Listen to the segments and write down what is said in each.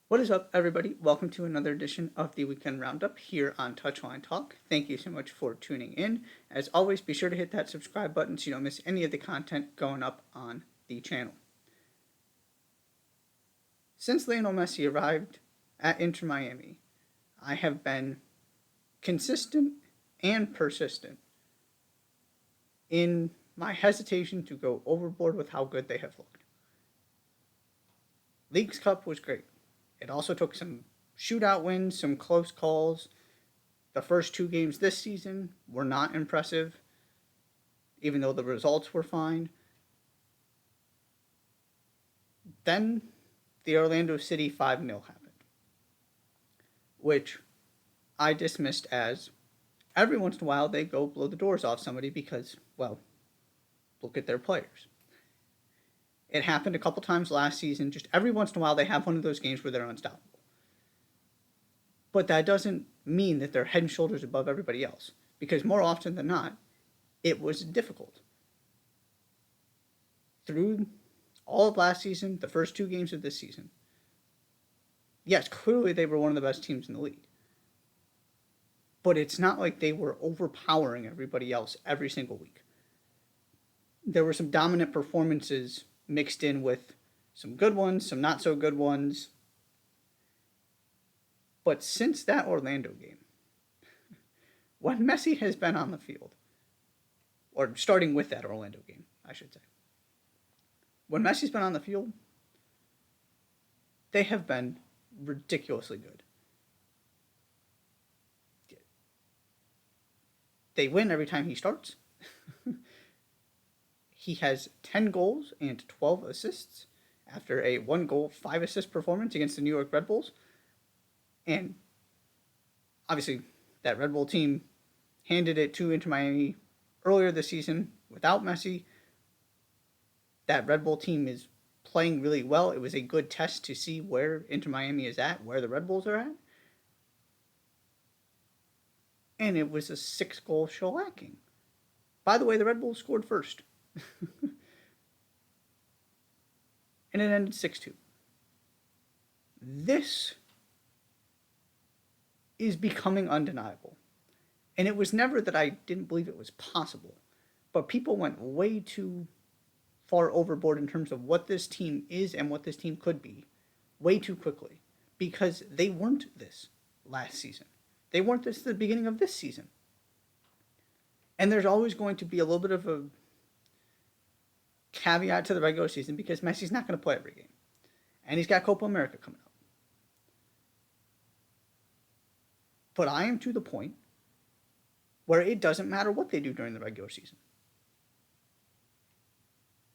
What is up, everybody? Welcome to another edition of the Weekend Roundup here on Touchline Talk. Thank you so much for tuning in. As always, be sure to hit that subscribe button so you don't miss any of the content going up on the channel. Since Lionel Messi arrived at Inter Miami, I have been consistent and persistent in my hesitation to go overboard with how good they have looked. Leagues Cup was great. It also took some shootout wins, some close calls. The first two games this season were not impressive, even though the results were fine. Then the Orlando City 5-0 happened, which I dismissed as every once in a while they go blow the doors off somebody because, well, look at their players. It happened a couple times last season. Just every once in a while they have one of those games where they're unstoppable. But that doesn't mean that they're head and shoulders above everybody else, because more often than not, it was difficult. Through all of last season, the first two games of this season, yes, clearly they were one of the best teams in the league. But it's not like they were overpowering everybody else every single week. There were some dominant performances mixed in with some good ones, some not so good ones. But since that Orlando game, when Messi has been on the field, or starting with that Orlando game, I should say, when Messi's been on the field, they have been ridiculously good. They win every time he starts. He has 10 goals and 12 assists after a 1-goal, 5-assist performance against the New York Red Bulls. And obviously, that Red Bull team handed it to Inter Miami earlier this season without Messi. That Red Bull team is playing really well. It was a good test to see where Inter Miami is at, where the Red Bulls are at. And it was a 6-goal shellacking. By the way, the Red Bulls scored first. And it ended 6-2. This is becoming undeniable. And it was never that I didn't believe it was possible, but people went way too far overboard in terms of what this team is and what this team could be way too quickly, because they weren't this last season. They weren't this at the beginning of this season. And there's always going to be a little bit of a caveat to the regular season because Messi's not going to play every game. And he's got Copa America coming up. But I am to the point where it doesn't matter what they do during the regular season.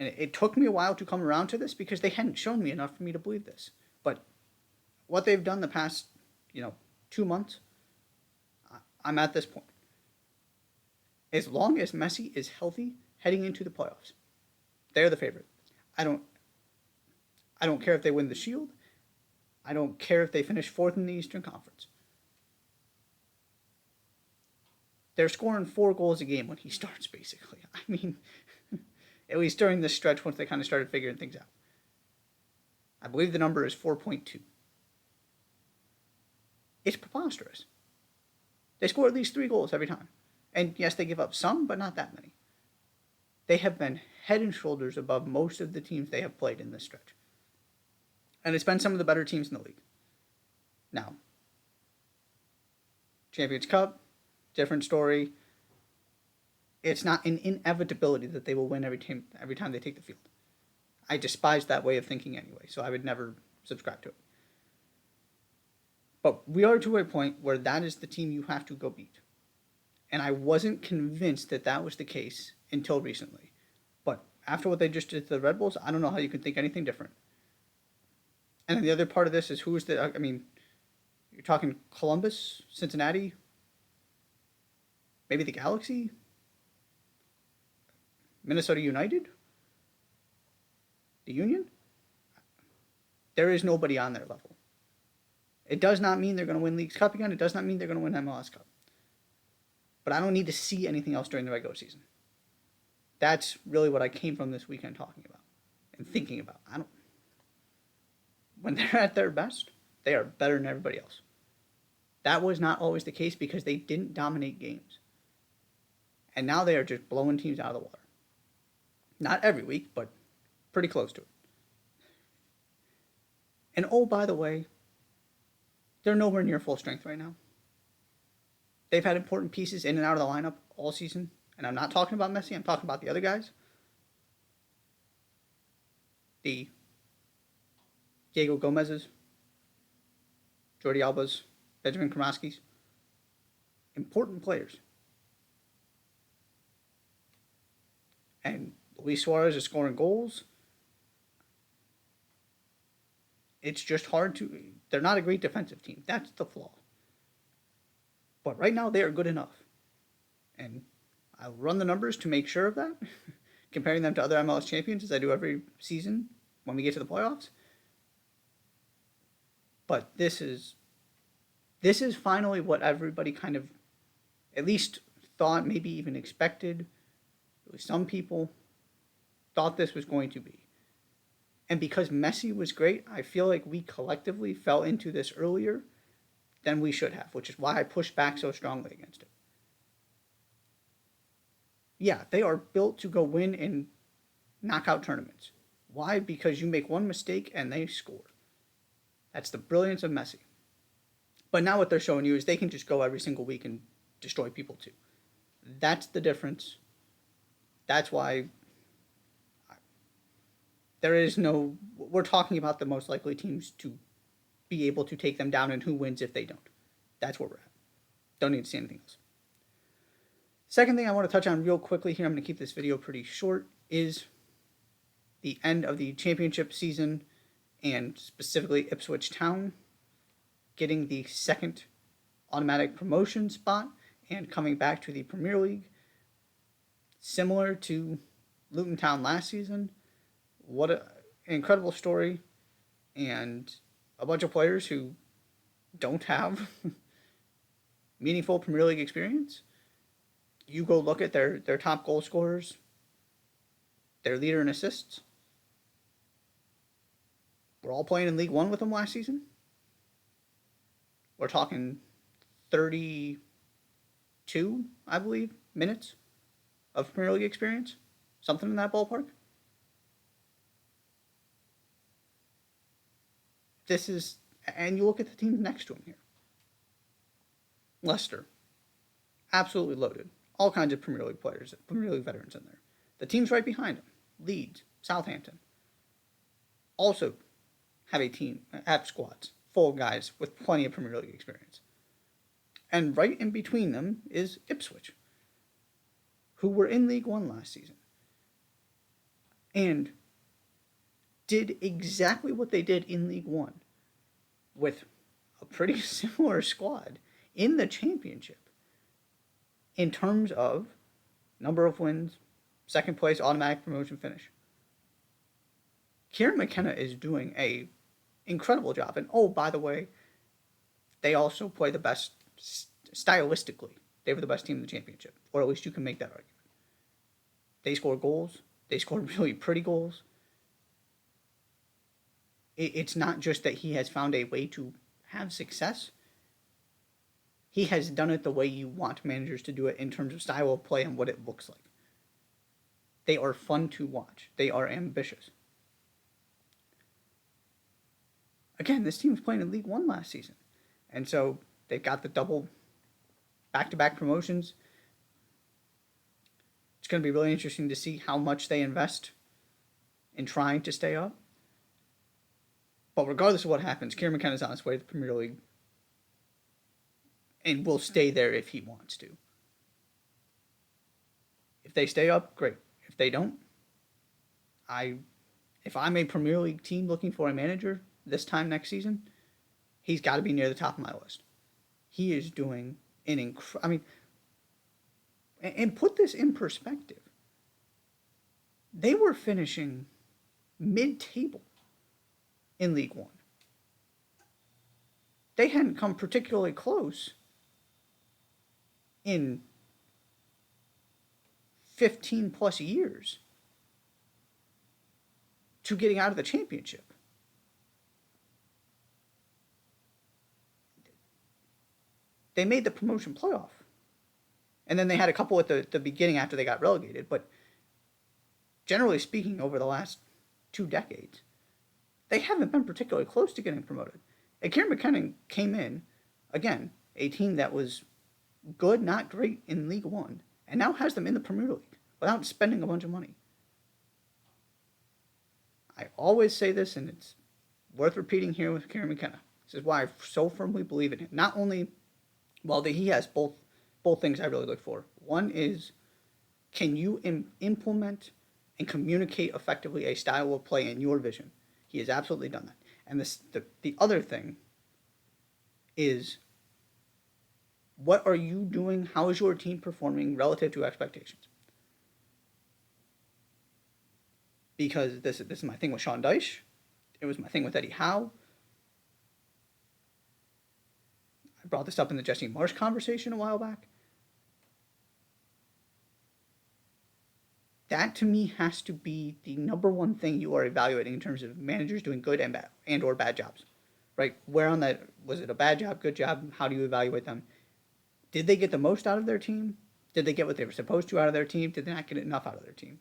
And it took me a while to come around to this because they hadn't shown me enough for me to believe this. But what they've done the past, 2 months, I'm at this point. As long as Messi is healthy heading into the playoffs, they're the favorite. I don't care if they win the Shield. I don't care if they finish fourth in the Eastern Conference. They're scoring 4 goals a game when he starts, basically. I mean, at least during this stretch once they kind of started figuring things out. I believe the number is 4.2. It's preposterous. They score at least 3 goals every time. And yes, they give up some, but not that many. They have been head and shoulders above most of the teams they have played in this stretch. And it's been some of the better teams in the league. Now, Champions Cup, different story. It's not an inevitability that they will win every time they take the field. I despise that way of thinking anyway, so I would never subscribe to it. But we are to a point where that is the team you have to go beat. And I wasn't convinced that that was the case until recently. But after what they just did to the Red Bulls, I don't know how you can think anything different. And then the other part of this is you're talking Columbus, Cincinnati, maybe the Galaxy, Minnesota United, the Union. There is nobody on their level. It does not mean they're going to win Leagues Cup again. It does not mean they're going to win MLS Cup. But I don't need to see anything else during the regular season. That's really what I came from this weekend talking about and thinking about. When they're at their best, They are better than everybody else. That was not always the case because they didn't dominate games. And now they are just blowing teams out of the water. Not every week, but pretty close to it. And oh, by the way, they're nowhere near full strength right now. They've had important pieces in and out of the lineup all season. And I'm not talking about Messi, I'm talking about the other guys. The Diego Gomez's, Jordi Alba's, Benjamin Kromaski's. Important players. And Luis Suarez is scoring goals. It's just hard to... They're not a great defensive team. That's the flaw. But right now, they are good enough. And I'll run the numbers to make sure of that, comparing them to other MLS champions, as I do every season when we get to the playoffs. But this is finally what everybody kind of at least thought, maybe even expected. At least some people thought this was going to be. And because Messi was great, I feel like we collectively fell into this earlier than we should have, which is why I pushed back so strongly against it. Yeah, they are built to go win in knockout tournaments. Why? Because you make one mistake and they score. That's the brilliance of Messi. But now what they're showing you is they can just go every single week and destroy people too. That's the difference. That's why there is no... We're talking about the most likely teams to be able to take them down and who wins if they don't. That's where we're at. Don't need to see anything else. Second thing I want to touch on real quickly here, I'm going to keep this video pretty short, is the end of the championship season and specifically Ipswich Town getting the second automatic promotion spot and coming back to the Premier League. Similar to Luton Town last season. What an incredible story, and a bunch of players who don't have meaningful Premier League experience. You go look at their top goal scorers, their leader in assists. We're all playing in League One with them last season. We're talking 32, I believe, minutes of Premier League experience. Something in that ballpark. This is, and you look at the teams next to him here. Leicester, absolutely loaded. All kinds of Premier League players, Premier League veterans in there. The teams right behind them, Leeds, Southampton, also have squads full of guys with plenty of Premier League experience. And right in between them is Ipswich, who were in League One last season and did exactly what they did in League One with a pretty similar squad in the championship in terms of number of wins, second place, automatic promotion finish. Kieran McKenna is doing a incredible job. And oh, by the way, they also play the best stylistically. They were the best team in the championship, or at least you can make that argument. They score goals. They score really pretty goals. It's not just that he has found a way to have success. He has done it the way you want managers to do it in terms of style of play and what it looks like. They are fun to watch. They are ambitious. Again, this team was playing in League One last season. And so they've got the double back-to-back promotions. It's going to be really interesting to see how much they invest in trying to stay up. But regardless of what happens, Kieran McKenna is on his way to the Premier League and will stay there if he wants to. If they stay up, great. If they don't, if I'm a Premier League team looking for a manager this time next season, he's got to be near the top of my list. He is doing an and put this in perspective. They were finishing mid-table in League One. They hadn't come particularly close in 15 plus years to getting out of the championship. they made the promotion playoff. And then they had a couple at the beginning after they got relegated. But generally speaking, over the last 2 decades, they haven't been particularly close to getting promoted. And Kieran McKinnon came in, again, a team that was good, not great in League One, and now has them in the Premier League without spending a bunch of money. I always say this, and it's worth repeating here with Kieran McKenna. This is why I so firmly believe in him. Not only, well, he has both things I really look for. One is, can you implement and communicate effectively a style of play in your vision? He has absolutely done that. And the other thing is, what are you doing? How is your team performing relative to expectations? Because this is my thing with Sean Dyche. It was my thing with Eddie Howe. I brought this up in the Jesse Marsh conversation a while back. That to me has to be the number one thing you are evaluating in terms of managers doing good and bad and or bad jobs, right? Where on that, was it a bad job, good job? How do you evaluate them? Did they get the most out of their team? Did they get what they were supposed to out of their team? Did they not get enough out of their team?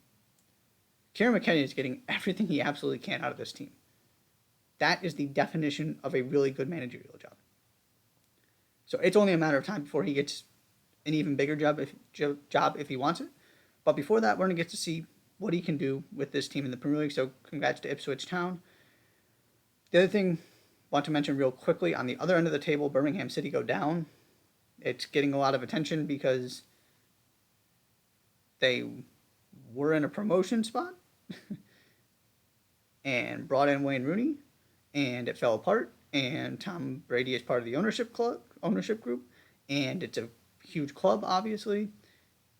Kieran McKinnon is getting everything he absolutely can out of this team. That is the definition of a really good managerial job. So it's only a matter of time before he gets an even bigger job if he wants it. But before that, we're going to get to see what he can do with this team in the Premier League. So congrats to Ipswich Town. The other thing I want to mention real quickly, on the other end of the table, Birmingham City go down. It's getting a lot of attention because they were in a promotion spot and brought in Wayne Rooney, and it fell apart. And Tom Brady is part of the ownership group, and it's a huge club, obviously,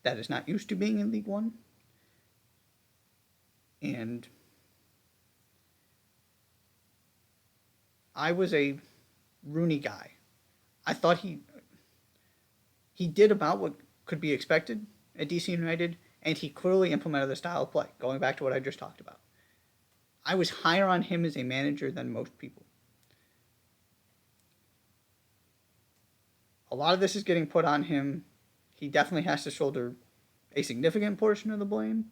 that is not used to being in League One. And I was a Rooney guy. I thought he did about what could be expected at DC United, and he clearly implemented the style of play, going back to what I just talked about. I was higher on him as a manager than most people. A lot of this is getting put on him. He definitely has to shoulder a significant portion of the blame.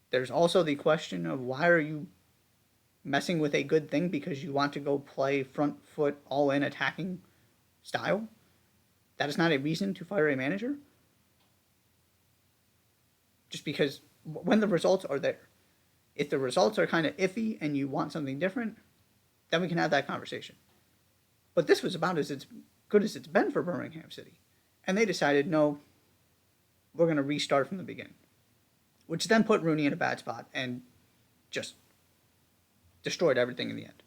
There's also the question of, why are you messing with a good thing because you want to go play front foot, all in attacking style? That is not a reason to fire a manager. Just because when the results are there. If the results are kind of iffy and you want something different, then we can have that conversation. But this was about as good as it's been for Birmingham City. And they decided, no, we're going to restart from the beginning. Which then put Rooney in a bad spot and just destroyed everything in the end.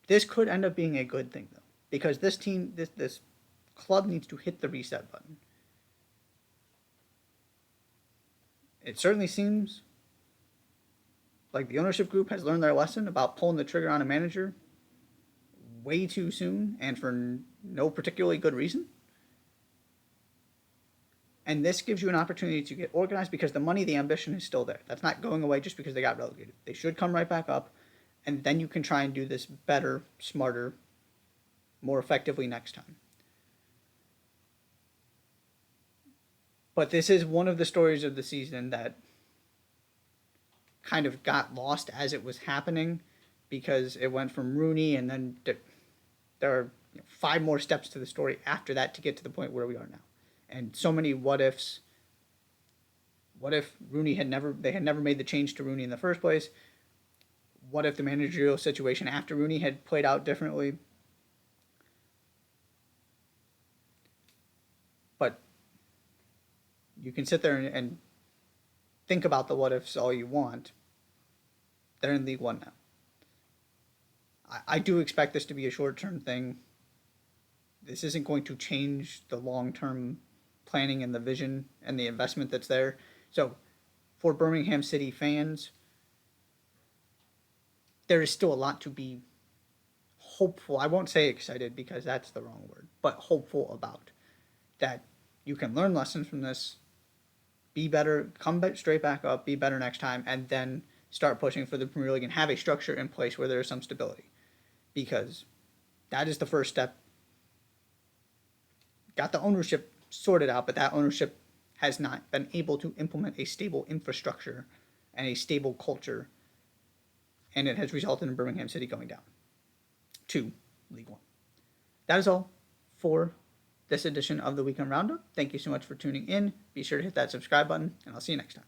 This could end up being a good thing, though. Because this team, this club needs to hit the reset button. It certainly seems like the ownership group has learned their lesson about pulling the trigger on a manager way too soon and for no particularly good reason. And this gives you an opportunity to get organized because the money, the ambition is still there. That's not going away just because they got relegated. They should come right back up, and then you can try and do this better, smarter, more effectively next time. But this is one of the stories of the season that kind of got lost as it was happening because it went from Rooney, and then there are 5 more steps to the story after that to get to the point where we are now. And so many what ifs. What if they had never made the change to Rooney in the first place? What if the managerial situation after Rooney had played out differently? But you can sit there and think about the what ifs all you want. They're in League One now. I do expect this to be a short-term thing. This isn't going to change the long-term planning and the vision and the investment that's there. So for Birmingham City fans, there is still a lot to be hopeful. I won't say excited because that's the wrong word, but hopeful about. That you can learn lessons from this, be better, come straight back up, be better next time, and then start pushing for the Premier League and have a structure in place where there is some stability. because that is the first step. Got the ownership sorted out, but that ownership has not been able to implement a stable infrastructure and a stable culture, and it has resulted in Birmingham City going down to League One. That is all for this edition of the Weekend Roundup. Thank you so much for tuning in. Be sure to hit that subscribe button, and I'll see you next time.